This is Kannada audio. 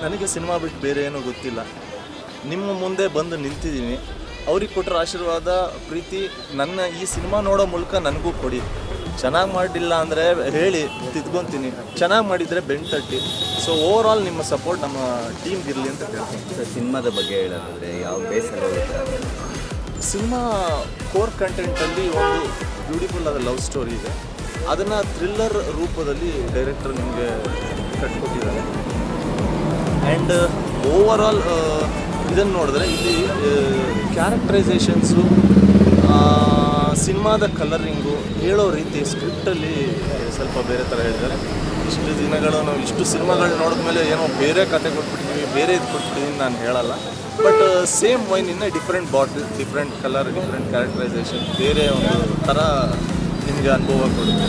ನನಗೆ ಸಿನಿಮಾ ಬಿಟ್ಟು ಬೇರೆ ಏನೂ ಗೊತ್ತಿಲ್ಲ. ನಿಮ್ಮ ಮುಂದೆ ಬಂದು ನಿಂತಿದ್ದೀನಿ. ಅವ್ರಿಗೆ ಕೊಟ್ಟರೆ ಆಶೀರ್ವಾದ, ಪ್ರೀತಿ ನನ್ನ ಈ ಸಿನಿಮಾ ನೋಡೋ ಮೂಲಕ ನನಗೂ ಕೊಡಿ. ಚೆನ್ನಾಗಿ ಮಾಡಿಲ್ಲ ಅಂದರೆ ಹೇಳಿ, ತಿದ್ಕೊತೀನಿ. ಚೆನ್ನಾಗಿ ಮಾಡಿದರೆ ಬೆನ್ನು ತಟ್ಟಿ. ಸೊ ಓವರ್ ಆಲ್ ನಿಮ್ಮ ಸಪೋರ್ಟ್ ನಮ್ಮ ಟೀಮ್ಗೆ ಇರಲಿ ಅಂತ ಕೇಳ್ತೀನಿ. ಸರ್, ಸಿನಿಮಾದ ಬಗ್ಗೆ ಹೇಳೋದಾದರೆ ಯಾವ ಬೇಸಲ್ಲಿ ಹೋಗುತ್ತೆ? ಸಿನಿಮಾ ಕೋರ್ ಕಂಟೆಂಟಲ್ಲಿ ಒಂದು ಬ್ಯೂಟಿಫುಲ್ ಆದ ಲವ್ ಸ್ಟೋರಿ ಇದೆ. ಅದನ್ನು ಥ್ರಿಲ್ಲರ್ ರೂಪದಲ್ಲಿ ಡೈರೆಕ್ಟರ್ ನಿಮಗೆ ಕಟ್ಕೊಟ್ಟಿದ್ದಾರೆ. ಆ್ಯಂಡ್ ಓವರ್ ಆಲ್ ಇದನ್ನು ನೋಡಿದ್ರೆ ಇಲ್ಲಿ ಕ್ಯಾರೆಕ್ಟರೈಸೇಷನ್ಸು, ಸಿನಿಮಾದ ಕಲರಿಂಗು, ಹೇಳೋ ರೀತಿ ಸ್ಕ್ರಿಪ್ಟಲ್ಲಿ ಸ್ವಲ್ಪ ಬೇರೆ ಥರ ಹೇಳಿದ್ದಾರೆ. ಇಷ್ಟು ದಿನಗಳು ನಾವು ಇಷ್ಟು ಸಿನಿಮಾಗಳು ನೋಡಿದ್ಮೇಲೆ ಏನೋ ಬೇರೆ ಕತೆ ಕೊಟ್ಬಿಟ್ಟಿದ್ದೀವಿ, ಬೇರೆ ಇದು ಕೊಟ್ಬಿಟ್ಟಿದ್ದೀನಿ ನಾನು ಹೇಳಲ್ಲ. ಬಟ್ ಸೇಮ್ ವೈನಿನ different bottle, different colour, different characterisation, ಬೇರೆ ಒಂದು ಥರ ನಿಮಗೆ ಅನುಭವ ಕೊಡುತ್ತೆ.